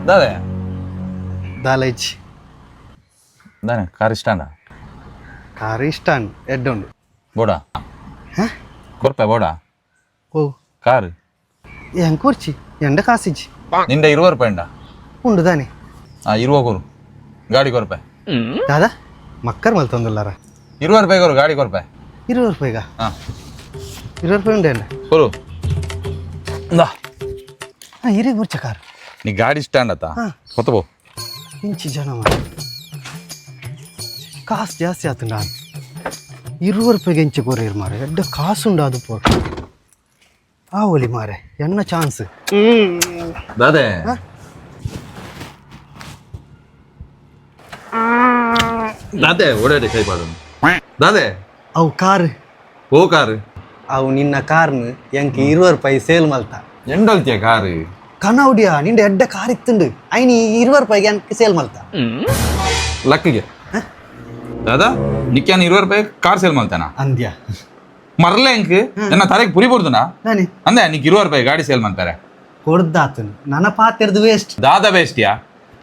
दादा दालेज दाने car stand ಎಡ್ಡುಂಡು ಬೋಡಾ ಕೊರ್ಪೆ ಬೋಡಾ ಓ car ಹೆಂಗೆ ಕೊರ್ಚಿ ಎಂಡ ಕಾಸಿಜ್ಜಿ ನಿಂದ 20 ರೂಪಾಯಿ ಉಂಡ ಉಂಡು ದಾನೆ 20 ಕೊರು ಗಾಡಿ ಕೊರ್ಪೆ ದಾದಾ ಮಕ್ಕರ್ ಮಲ್ತೊಂದುಲ್ಲಾರ 20 ರೂಪಾಯಿ ಕೊರು ಗಾಡಿ ಕೊರ್ಪೆ 20 ರೂಪಾಯಿಗ 20 ರೂಪಾಯಿ ಉಂಡೆ ಎಂಡ ಕೊರು ಇಂದ ಹಿರೇ ಗುರ್ಚ ಕಾರ್ ನೀ ಗಾಡಿ ಸ್ಟ್ಯಾಂಡ್ ಆತ ಕೊತ್ತಬೋ ಇಂಚಿ ಜನ ಕಾಸು ಜಾಸ್ತಿ ಆತು ನಾನು 20 ರೂಪಾಯಿಗೆ ಎಂಚೆ ಕೊರಿಯರ್ ಮಾರೆ ಎಡ್ಡ ಕಾಸುಂಡು ಅದು ಪೋ ಆ ಒಲಿ ಮಾರೆ ಎನ್ನ ಚಾನ್ಸ್ ದಾದೆ ದಾದೆ ಓಡಾಡಿ ಕೈ ಪಾಡು ದಾದೆ ಅವು ಕಾರ್ ಓ ಕಾರ್ ಅವು ನಿನ್ನ ಕಾರ್ನು ಎಂಕ್ 20 ರೂಪಾಯಿ ಸೇಲ್ ಮಲ್ತ ಎಂಡಲ್ತಿಯ ಕಾರ್ ಕನ್ನೌಡಿಯ ನಿಂದ ಎಡ್ಡ ಕಾರ್ ಇತ್ತುಂಡು ಐನಿ 20 ರೂಪಾಯಿಗೆ ಎಂಕ್ ಸೇಲ್ ಮಲ್ತ ಲಕ್ಕಿಗೆ ದಾದಾ ನಿಕ್ಯಾನ 20 ರೂಪಾಯಿ ಕಾರ್ ಸೇಲ್ ಮಾಡ್ತಾನ ಅಂದ್ಯಾ ಮರ್ಲೆ ಎಂಕ್ ನನ್ನ ತಲೆಗೆ ಪುರಿ ಬಡ್ದುನಾ ನಾನೇ ಅಂದೆ ನಿಕ್ 20 ರೂಪಾಯಿ ಗಾಡಿ ಸೇಲ್ ಮಾಡ್ತಾರೆ ಕೊಡ್ದಾತು ನನ್ನ ಪಾತಿರ್ದು ವೇಸ್ಟ್ ದಾದಾ ಬೇಸ್ಟಿಯಾ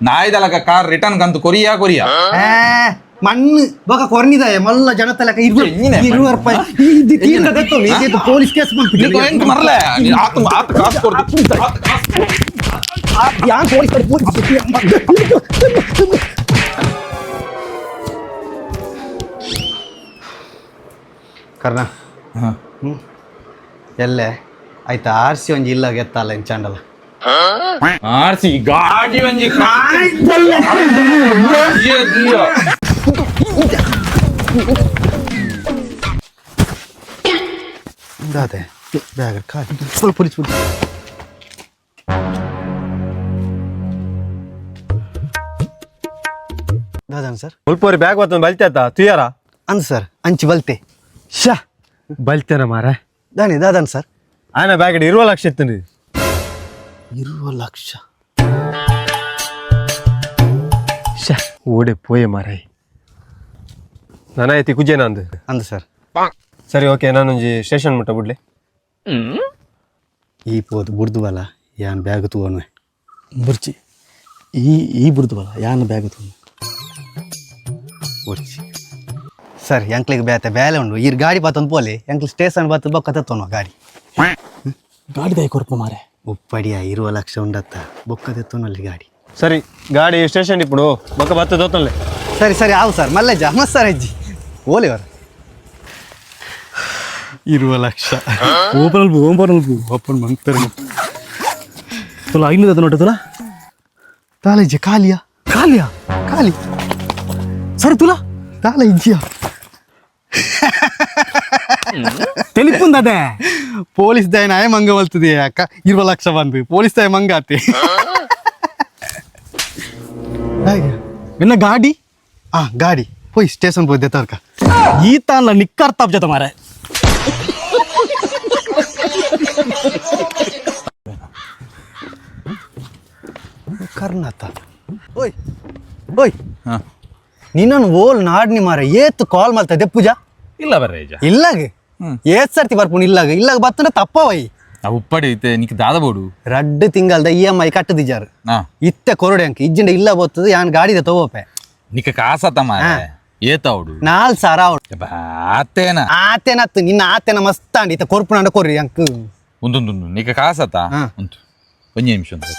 ನಾಯ್ದಲಕ ಕಾರ್ ರಿಟರ್ನ್ ಕಂತು ಕೊರಿಯಾ ಮಣ್ಣು ಬೊಕ ಕೊರ್ನಿದಾಯ ಮಲ್ಲ ಜನತಲಕ 20 ರೂಪಾಯಿ ಇದು ಪೊಲೀಸ್ ಕೇಸ್ ಮರ್ಲೆ ಕಾಸು ಕೊಡ್ತು ಯಾನ್ ಕರ್ಣ ಎಲ್ಲೆ ಆಯ್ತಾ ಆರ್ಸಿ ಒಂಜಿ ಇಲ್ಲ ಗೆತ್ತಲ್ಲ ಇಂಚಾಂಡಲ ಆರ್ಸಿ ಗಾಡಿ ಒಂಜಿ ದಾದೆ ಬ್ಯಾಗ್ ಕಾಡಿ ಸ್ವಲ್ಪ ಪುರಿಸ್ಬಿಡು ದಾದನ್ ಸರ್ ಸ್ವಲ್ಪ ಬ್ಯಾಗ್ ಬರ್ತಂದು ಬಲ್ತಾತ ತುಯಾರ ಅಂದ್ ಸರ್ ಅಂಚಿ ಬಲ್ತೆ ಶಾ ಬಲ್ತೇನ ಮಾರ ದಾನಿ ದಾದನ್ ಸರ್ ಆಯ್ನ ಬ್ಯಾಗ್ 20 ಲಕ್ಷ ಇತ್ತು 20 ಲಕ್ಷ ಶಾ ಓಡೆ ಪೋಯೆ ಮಾರಾಯ್ ನನ್ನ ಐತಿ ಕುಜೇನ ಅಂದ್ ಸರ್ ಸರಿ ಓಕೆ ನಾನೊಂಜಿ ಸ್ಟೇಷನ್ ಮುಟ್ಟ ಬಿಡ್ಲಿ ಈ ಪೋದು ಬುಡ್ದು ಬಲ ಯಾನ್ ಬ್ಯಾಗ್ ತಗೋನ್ವೆ ಬುರ್ಚಿ ಈ ಬುಡ್ದು ಬಲ ಯಾನ್ ಬ್ಯಾಗ್ ತಗೋನು ಬುರ್ಚಿ ಸರ್ ಎಂಕ್ಲಿಗೆ ಬೇತೆ ಬೇಲೆ ಉಂಡು ಈ ಗಾಡಿ ಬಾತೊಂದು ಪೋಲಿ ಎಂಕ್ಲಿ ಸ್ಟೇಷನ್ ಬಾತು ಬೊಕ್ಕ ತತ್ತೋನು ಗಾಡಿ ಗಾಡಿ ದೈ ಕೊರಪ ಮಾರೆ ಉಪ್ಪಡಿಯ 20 ಲಕ್ಷ ಉಂಡತ್ತ ಬೊಕ್ಕ ತೆತ್ತೋನಲ್ಲಿ ಗಾಡಿ ಸರಿ ಗಾಡಿ ಸ್ಟೇಷನ್ ಇಪ್ಪಡು ಬೊಕ್ಕ ಬತ್ತ ದೋತನ್ಲೆ ಸರಿ ಸರಿ ಆವು ಸರ್ ಮಲ್ಲೆಜ್ಜ ಮಸ್ತ್ ಸರ್ ಅಜ್ಜಿ ಓಲಿವರ್ 20 ಲಕ್ಷ ಓಪನ್ ಮಂಗ್ತಾರೆ ತುಲ 500 ನೋಟ ತುಲ ತಾಲಜ್ಜಿ ಖಾಲಿಯಾ ಖಾಲಿ ಸರಿ ತುಲ ತಾಲ ಇಜ್ಜಿಯ ತೆಲಿಪುಂದದೆ ಪೊಲೀಸ್ ದಯ ನಾಯ ಮಂಗ ಬಲ್ತದೆ ಅಕ್ಕ 20 ಲಕ್ಷ ಬಂದು ಪೊಲೀಸ್ ದಯ ಮಂಗ ಆತೆ ನಿನ್ನ ಗಾಡಿ ಗಾಡಿ ಹೋಯ್ ಸ್ಟೇಷನ್ ಹೋಯ್ದೆ ತರ್ಕ ಈತ ಅಲ್ಲ ನಿಕ್ಕರ್ತಾಪ್ ಜೊತೆ ಮಾರೆ ಕರ್ನಾತ ಓಯ್ ನಿನ್ನನ್ನು ಓಲ್ ನಾಡ್ನಿ ಮಾರ ಏತ್ ಕಾಲ್ ಮಾಡ್ತಾ ದೆಪ್ಪುಜ ಇಲ್ಲ ಬರ್ರೆ ಇಲ್ಲಾಗ ಏತ್ ಸರ್ತಿ ಬರ್ಪುನ್ ಇಲ್ಲಾಗ ಬರ್ತಂಡ ತಪ್ಪವೈ ಉಪ್ಪಡಿ ಐತೆ ನಿಕ್ ದಾದ ಬೋಡು 2 ತಿಂಗಳದ EMI ಕಟ್ಟದಿಜಾರು ಇತ್ತೆ ಕೊರಡೆ ಅಂಕ ಇಜ್ಜಿಂಡ ಇಲ್ಲ ಬರ್ತದೆ ಯಾನ್ ಗಾಡಿದ ತಗೋಪೆ ನಿಕ್ಕ ಕಾಸತ ಮಾರೆ ಏತವಡು 4,000 ಆತೇನತ್ತು ನಿನ್ನ ಆತೇನ ಮಸ್ತ್ ಅಂಡಿ ಇತ್ತ ಕೊರ್ಪುನ ಕೊರ್ರಿ ಅಂಕ ಉಂದು ನಿಕ್ಕ ಕಾಸತ ಉಂಟು ಒಂಜಿ ನಿಮಿಷ ಉಂಟು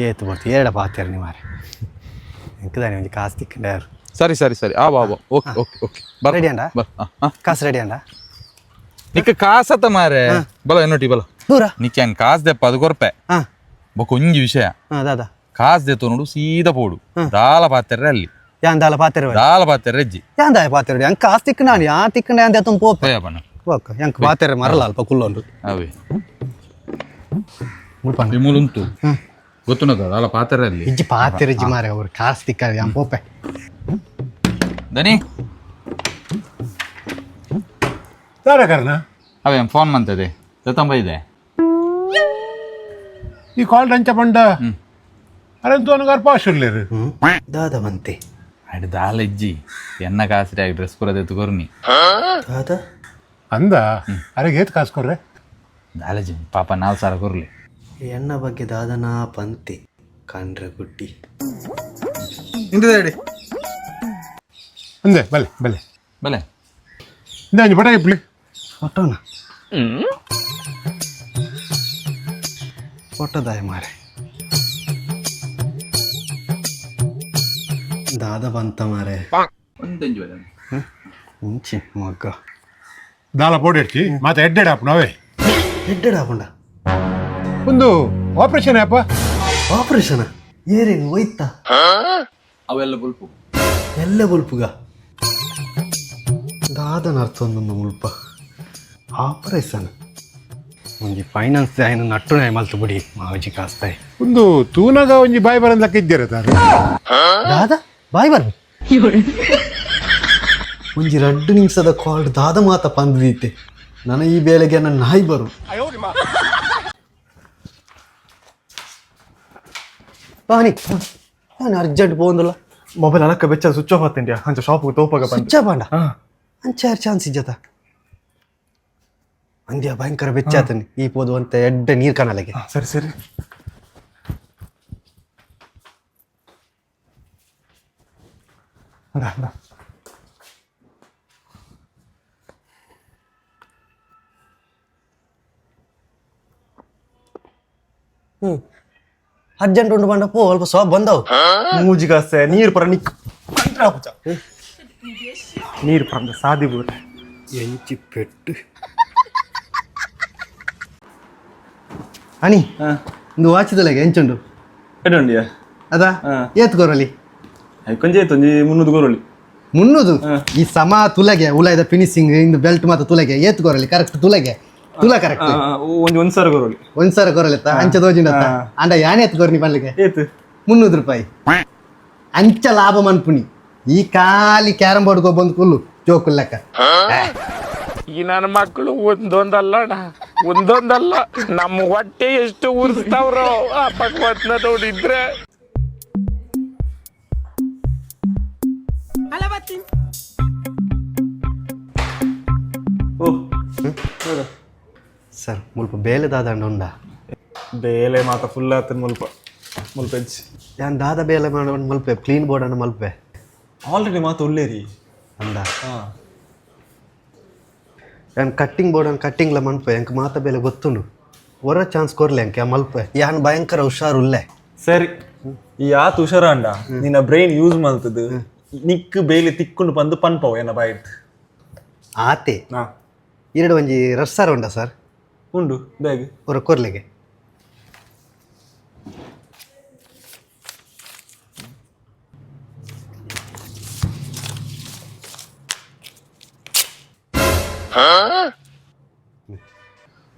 ಏತು ಬರ್ತು 2 ಪಾತ್ರೆ ನೀವು ಮಾರೆ ಎಂಕದಾನೆ ಒಂಜಿ ಕಾಸು ತಿಕ್ಕಂಡಾರು ಸರಿ ಆವಾ ಓಕೆ ರೆಡಿ ಅಂಡ ಕಾಸು ರೆಡಿ ಅಂಡ ನಿಕ್ಕ ಕಾಸತ ಮಾರೆ ಬಲ ಎನ್ನೋಟಿ ಬಲ ದೂರ ನಿಕ್ಕ ಕಾಸು ದೆಪ್ಪ ಅದು ಕೊರ್ಪೆ ಬೊಕ ಒಂಜಿ ವಿಷಯ ದಾದಾ ಕಾಸು ದೆತ್ತು ನೋಡು ಸೀದಾ ಪೋಡು ದಾಲ ಪಾತ್ರೆ ಅಲ್ಲಿ ಯಾನ್ ದಾಲ ಪಾತ್ರೆ ಅಜ್ಜಿ ಯಾನ್ ದಾಯ ಪಾತ್ರೆ ಅಂಕ ಕಾಸು ತಿಕ್ಕಂಡ ನಾನು ಯಾ ತಿಕ್ಕಂಡ ಅಂದ ಎತ್ತ ಪೋಪೆ ಓಕ ಎಂಕ ಪಾತ್ರೆ ಮರಲ್ಲ ಅಲ್ಪ ಕುಲ್ಲೊಂದು ಅವೇ ಮುಲ್ಪಣ್ಣ ವಿಮುಲುಂಟು ಗೊತ್ತುನದ ದಾಲ ಪಾತ್ರೆ ಅಲ್ಲಿ ಇಜ್ಜಿ ಪಾತ್ರೆ ಇಜ್ಜಿ ಮಾರೆ ಅವ್ರು ಕಾಸು ತಿಕ್ಕ ಯಾನ್ ಪೋಪೆ ದನಿ ಯಾರ ಕಾರಣ ಅವೇ ಫೋನ್ ಮಾಡ್ತದೆ ಜೊತಂಬ ಇದೆ ಈ ಕಾಲ್ ರಂಚ ಪಂಡ ಅರೆ ತೋನಗಾರ ಪಾಶುರ್ಲೇರು ದಾದ ಬಂತೆ ಅಡ್ ದಾಲೆಜ್ಜಿ ಎನ್ನ ಕಾಸಿರಾಗಿ ಡ್ರೆಸ್ ಕೊರದೆತ್ತು ಕೊರ್ನಿ ದಾದ ಅಂದ ಅರೆ ಏತ್ ಕಾಸ್ಕೊರ್ರೆ ದಾಲೆಜ್ಜಿ ಪಾಪ 4 ಸಾವಿರ ಕೊರ್ಲಿ ಎನ್ನ ಬಗ್ಗೆ ದಾದನ ಪಂತೆ ಕಂಡ್ರೆ ಗುಡ್ಡಿ ಇಂತದೇಡಿ ಅಂದೆ ಬಲೆ ಬಲೆ ಬಲೆ ಇಂದ ಒಂಜಿ ಪಟ ಇಪ್ಲಿ ಫೋಟೋನ ಫೋಟೋದಾಯ ಮಾರೆ ದಾದ ಬಂತ ಮಾರೆ ಒಂದೆಂಜು ಬಲೆ ಮುಂಚೆ ಮಗ್ಗ ದಾಲ ಪೋಡಿಡ್ಚಿ ಮಾತ ಎಡ್ಡೆಡ್ ಆಪ್ ನಾವೇ ಎಡ್ಡೆಡ್ ಹಾಕೊಂಡ ಒಂದು ಆಪರೇಷನ್ ಆಪ ಆಪರೇಷನ್ ಏರೇನು ಹೋಯ್ತಾ ಅವೆಲ್ಲ ಬುಲ್ಪು ಎಲ್ಲ ಬುಲ್ಪುಗ ದಾದನ ಅರ್ಥ ಒಂದು ಮುಲ್ಪ ಆಪರೇಷನ್ ಒಂಜಿ ಫೈನಾನ್ಸ್ ಆಯ್ನ ನಟ್ಟು ನಾಯಿ ಮಲ್ತು ಬಿಡಿ ಮಾವಜಿ ಕಾಸ್ತಾಯಿ ಒಂದು ತೂನಗ ಒಂಜಿ ಬಾಯಿ ಬರಂದಕ್ಕೆ ಇದ್ದೀರ ತಾರೆ ದಾದ ಬಾಯ್ ಬರ್ಬಿ ಒಂಜಿ 2 ನಿಮಿಷದ ಕಾಲ್ಡ್ ದಾದ ಮಾತ ಪಂದೀತೆ ನನ್ನ ಈ ಬೇಳೆಗೆ ನನ್ನ ನಾಯಿ ಬರು ಪಾನಿ ನಾನು ಅರ್ಜೆಂಟ್ ಪೋಂದಲ್ಲ ಮೊಬೈಲ್ ಅಲಕ್ಕ ಬೆಚ್ಚ ಸ್ವಿಚ್ ಆಫ್ ಆತಿಂಡ್ಯಾ ಅಂಚ ಶಾಪ್ಗೆ ತೋಪಾಗ ಬಂದು ಸ್ವಿಚ್ ಪಾಂಡ ಅಂಚಾರ ಚಾನ್ಸ್ ಇಜ್ಜತ ಅಂದ್ಯಾ ಭಯಂಕರ ಬೆಚ್ಚಾತನಿ ಈ ಪೋದು ಅಂತ ಎಡ್ಡ ನೀರ್ ಕಾಣಲೆಗೆ ಸರಿ ಸರಿ ಅರ್ಜೆಂಟ್ ಉಂಟು ಬಂಡ ಪೋ ಅಲ್ಪ ಸಾಪ್ ಬಂದವು ಮೂಜಿಗಾಸೆ ನೀರು ಪರ ನಿಕ್ ನೀರು ಪರಂದ ಸಾದಿ ಬೂರ ಎಂಚಿ ಪೆಟ್ಟು ಅನಿ ಒಂದು ವಾಚಿದಲೆಗೆ ಎಂಚುಂಡು ಎಡೊಂಡಿಯಾ ಅದಾ ಏತ್ ಗೊರಲಿ ಕೊಂಚ ಆಯ್ತು ಒಂಜಿ 300 ಗೋರೊಳಿ 300 ಈ ಸಮ ತುಲೆಗೆ ಉಲಾಯ್ದ ಫಿನಿಶಿಂಗ್ ಇಂದು ಬೆಲ್ಟ್ ಮಾತ್ರ ತುಲೆಗೆ ಏತ್ ಗೊರಲಿ ಕರೆಕ್ಟ್ ತುಲೆಗೆ ತುಲ ಕರೆಕ್ಟ್ ಒಂಜಿ 1,000 ಗೋರೊಳಿ 1,000 ಗೊರಲೆತ್ತ ಅಂಚ ದೋಜಿಂಡತ್ತ ಅಂಡ ಯಾನೆ ಎತ್ ಗೊರ್ನಿ ಬನ್ಲಿಗೆ ಏತು 300 ರೂಪಾಯಿ ಅಂಚ ಲಾಭ ಮನ್ಪುನಿ ಈ ಖಾಲಿ ಕ್ಯಾರಂ ಬೋರ್ಡ್ ಬಂದು ಕುಲ್ಲು ಜೋಕು ಲೆಕ್ಕ ಈ ನನ್ನ ಮಕ್ಕಳು ಒಂದೊಂದಲ್ಲ ನಮ್ಮ ಹೊಟ್ಟೆ ಎಷ್ಟು ಉರ್ಸ್ತಾವ್ರೋ ಆ ಭಗವತ್ನ ನೋಡಿದ್ರೆ ಸರ್ ಮುಲ್ಪ ಬೇಲೆ ದಾದಂಡ ಉಂಡ ಬೇಲೆ ಮಾತ ಫುಲ್ ಆತನ ಮುಲ್ಪ ಮುಲ್ಪ ಹೆಚ್ಚಿ ಯಾನ್ ದಾದ ಬೇಲೆ ಮಾಡ ಮಲ್ಪೆ ಕ್ಲೀನ್ ಬೋರ್ಡ್ ಅನ್ನ ಮಲ್ಪೆ ಆಲ್ರೆಡಿ ಮಾತ ಒಳ್ಳೆರಿ ಅಂದ ಯಾನ್ ಕಟ್ಟಿಂಗ್ ಬೋರ್ಡ್ ಅನ್ನ ಕಟ್ಟಿಂಗ್ಲ ಮನ್ಪೆ ಎಂಕ್ ಮಾತ ಬೇಲೆ ಗೊತ್ತುಂಡು ಹೊರ ಚಾನ್ಸ್ ಕೊರ್ಲೆ ಅಂಕೆ ಮಲ್ಪೆ ಯಾನ್ ಭಯಂಕರ ಹುಷಾರುಲ್ಲೆ ಸರಿ ಈ ಆತ ಹುಷಾರ ಅಂಡ ನಿನ್ನ ಬ್ರೈನ್ ಯೂಸ್ ಮಾಡ್ತದ ನಿಕ್ ಬೇಲೆ ತಿಕ್ಕೊಂಡು ಬಂದು ಪನ್ಪವು ಏನ ಬಾಯ್ತು ಆತೆ ಎರಡು ಒಂಜಿ ರಸ್ಸಾರ ಉಂಡ ಸರ್ ಉಂಡು ಬ್ಯಾಗ್ ಹೊರ ಕೊರ್ಲೆಗೆ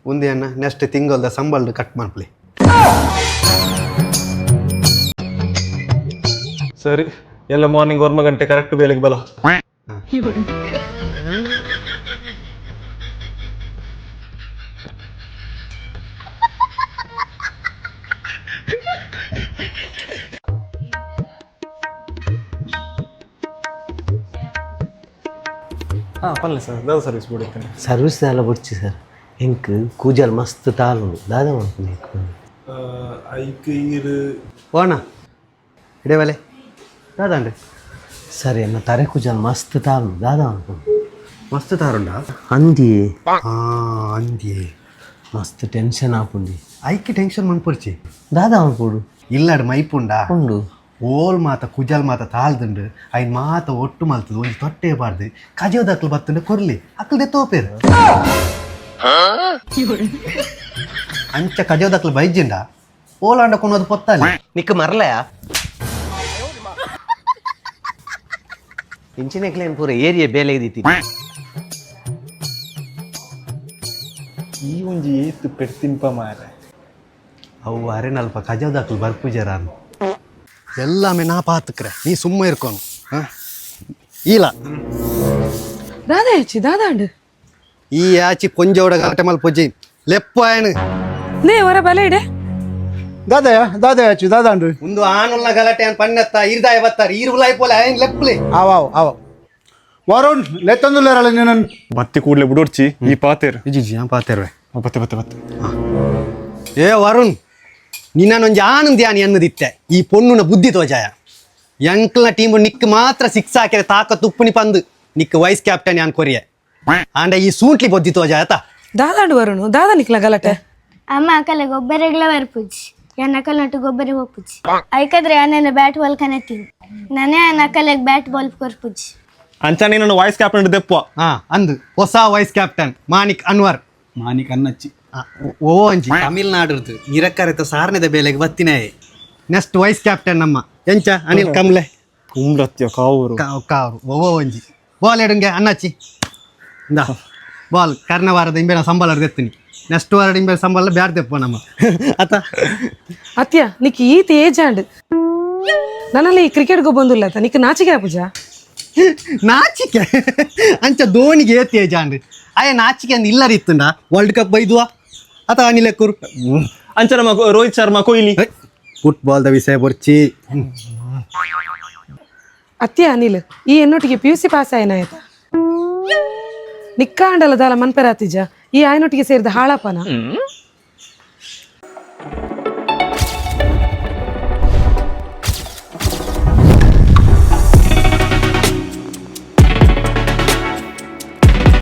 ಒಂದೇ ಅನ್ನ ನೆಕ್ಸ್ಟ್ ತಿಂಗಳದ ಸಂಬಳ ಕಟ್ ಮಾಡ್ಲಿ ಸರಿ ಎಲ್ಲ ಮಾರ್ನಿಂಗ್ 1 ಗಂಟೆ ಕರೆಕ್ಟ್ ಬೇಲೆಗೆ ಬಲ ಪನ್ಲೆ ಸರ್ ದಾದ ಸರ್ವಿಸ್ ಬಿಡುತ್ತೇನೆ ಸರ್ವಿಸ್ ಎಲ್ಲ ಬಿಡ್ಚಿ ಸರ್ ಹೆಂಕ್ ಕೂಜಲ್ ಮಸ್ತ್ ತಾಲು ದಾದ ಮಾಡ್ತೀನಿ ಓಣ ಇಡೇವಲೆ ದಾದಾಂಡೆ ಸರಿ ಅನ್ನ ತರೆ ಕೂಜಲ್ ಮಸ್ತ್ ತಾಲು ದಾದ ಮಾಡ್ಕೊಂಡು ಮಸ್ತ್ ತಾರುಂಡ ಅಂದಿ ಅಂದಿ ಮಸ್ತ್ ಟೆನ್ಷನ್ ಆಪುಂಡಿ ಐಕಿ ಟೆನ್ಷನ್ ಮನ್ಪುರ್ಚಿ ದಾದ ಮಾಡ್ಕೊಡು ಇಲ್ಲಾಡು ಮೈಪುಂಡ ಉಂಡು ಓಲ್ ಮಾತ ಕುಜಲ್ ಮಾತ ತಾಳ್ದುಂಡು ಐನ್ ಮಾತ ಒಟ್ಟು ಮಲ್ತದು ಒಂಜಿ ತೊಟ್ಟೆ ಬಾರ್ದು ಕಜೋದ ಅಕ್ಲು ಬತ್ತುಂಡೆ ಕೊರ್ಲಿ ಅಕ್ಲದೆ ತೋಪೇರು ಅಂಚ ಕಜೋದಕ್ಲು ಬೈಜಿಂಡ ಓಲಾಂಡ ಕೊನೋದು ಪೊತ್ತಲ್ಲಿ ನಿಕ್ಕ ಮರಲಯ ಇಂಚಿನೆಕ್ಲೇನ್ ಪೂರ ಏರಿಯಾ ಬೇಲೆ ಇದೀತಿ ಈ ಒಂಜಿ ಏತು ಪೆಡ್ತಿನ್ಪ ಮಾರೆ ಅವು ಅರೆನಲ್ಪ ಕಜೋದಕ್ಲು ಬರ್ಪುಜರಾನು ಎಲ್ಲಾಮೆ ನಾ ಪಾತಕ್ರೆ ನೀ ಸುಮ್ಮ ಇರ್ಕೋನು ಇಲ್ಲ ದಾದಾ ಹೆಚ್ಚಿ ದಾದಾಂಡು ಈ ಆಚಿ ಕೊಂಜೋಡ ಗಂಟೆ ಮಲ್ ಪೊಜ್ಜಿ ಲೆಪ್ಪ ಆಯನು ನೇ ಹೊರ ಬಲ ಇಡೆ ದಾದಯಾಚು ದಾದಾಂಡು ಒಂದು ಆನುಲ್ನ ಗಲಾಟೆ ಅನ್ ಪಣ್ಣತ್ತ ಇರ್ದಾಯ ಬತ್ತಾರೆ ಈರುಲಾಯ್ ಪೋಲೆ ಆಯನ್ ಲೆಪ್ಲೆ ಅವ ವರುಣ್ ಲೆತ್ತೊಂದುಲ್ಲೇರಲ್ಲ ನೀನು ಬತ್ತಿ ಕೂಡ್ಲೆ ಬಿಡೋರ್ಚಿ ಈ ಪಾತೇರ್ ಜಿಜಿ ಪಾತೇರ್ವೆ ಬತ್ತೆ ಏ ವರುಣ್ ನಿನ್ನೊಂಜಿ ಆನಂದಿ ಆನಿ ಅನ್ನದಿತ್ತೆ ಈ ಪೊಣ್ಣುನ ಬುದ್ಧಿ ತೋಜಾಯ ಎಂಕ್ಲ್ನ ಟೀಮ್ ನಿಕ್ ಮಾತ್ರ ಸಿಕ್ಸ್ ಹಾಕಿರೆ ತಾಕತ್ತು ಉಪ್ಪುನಿ ಪಂದು ನಿಕ್ ವೈಸ್ ಕ್ಯಾಪ್ಟನ್ ಯಾನ್ ಕೊರಿಯೆ ಆಂಡ ಈ ಸೂಟ್ಲಿ ಬೊದ್ದಿ ತೋಜಾಯತ ದಾದಾಂಡು ವರುಣು ದಾದಾ ನಿಕ್ಲ ಗಲಾಟೆ ಅಮ್ಮ ಅಕಲೆ ಗೊಬ್ಬರಗಳ ಬರ್ಪುಜಿ ಯಾನ್ ಅಕಲ್ ನಟ್ಟು ಗೊಬ್ಬರ ಹೋಗ್ಪುಜಿ ಐಕದ್ರೆ ಯಾನೇನ ಬ್ಯಾಟ್ ಬಾಲ್ ಕನೆತ್ತೀನಿ ನಾನೇ ಅಕಲೆಗ್ ಬ್ಯಾಟ್ ಬಾಲ್ ಕೊರ್ಪುಜಿ ಅಂಚಾನೆ ನನ್ನ ವಾಯ್ಸ್ ಕ್ಯಾಪ್ಟನ್ ದೆಪ್ಪ ಹಾ ಅಂದು ಹೊಸ ವೈಸ್ ಕ್ಯಾಪ್ಟನ್ ಮಾನಿಕ್ ಅನ್ವರ್ ಮಾನಿಕ್ ಅನ್ನಚ್ಚಿ ಓ ಅಂಜಿ ತಮಿಳ್ನಾಡುದು ನಿರಕ್ಕರೆತ ಸಾರನೆದ ಬೇಲೆಗೆ ಬತ್ತಿನೇ ನೆಕ್ಸ್ಟ್ ವೈಸ್ ಕ್ಯಾಪ್ಟನ್ ನಮ್ಮ ಎಂಚ ಅನಿಲ್ ಕಂಬ್ಲೆ ಕುಮ್ರತ್ಯ ಕಾವೂರು ಕಾರು ಓ ಅಂಜಿ ಬಾಲ್ ಎಡುಂಗೆ ಅಣ್ಣಚ್ಚಿ ಇಂದ ಬಾಲ್ ಕರ್ನವಾರದ ಇಂಬೆನ ಸಂಬಳ ಎತ್ತೀನಿ ನೆಕ್ಸ್ಟ್ ವಾರದ ಇಂಬೆ ಸಂಬಳ ಬ್ಯಾಡ್ ತೆಪ್ಪ ನಮ್ಮ ಅತ್ತ ಅತ್ಯ ನಿಕ್ ಈತ ಏಜಾಂಡ್ ನನ್ನಲ್ಲಿ ಕ್ರಿಕೆಟ್ಗೂ ಬಂದಿಲ್ಲ ಆತ ನಿಕ್ ನಾಚಿಕೆ ಪೂಜ ನಾಚಿಕೆ ಅಂಚ ಧೋನಿಗೆ ಏತಿ ಏಜಾಂಡ್ ಅಯ್ಯ ನಾಚಿಕೆ ಅಂದ್ ಇಲ್ಲರಿ ಇತ್ತುಂಡ ವರ್ಲ್ಡ್ ಕಪ್ ಬೈದುವಾ ಅಥವಾ ಅನಿಲೆಕ್ಕೂರು ಅಂಚ ನಮ್ಮ ರೋಹಿತ್ ಶರ್ಮಾ ಕೊಹ್ಲಿ ಫುಟ್ಬಾಲ್ದ ವಿಷಯ ಬರ್ಚಿ ಅತ್ಯ ಅನಿಲ್ ಈ ಎನ್ನೊಟ್ಟಿಗೆ PUC ಪಾಸ್ ಆಯ್ನ ಆಯ್ತಾ ನಿಕ್ಕಾಂಡಲ ದಾಲ ಮನ್ಪೆರಾತಿಜ ಈ ಆಯ್ನೊಟ್ಟಿಗೆ ಸೇರಿದ ಹಾಳಪ್ಪನ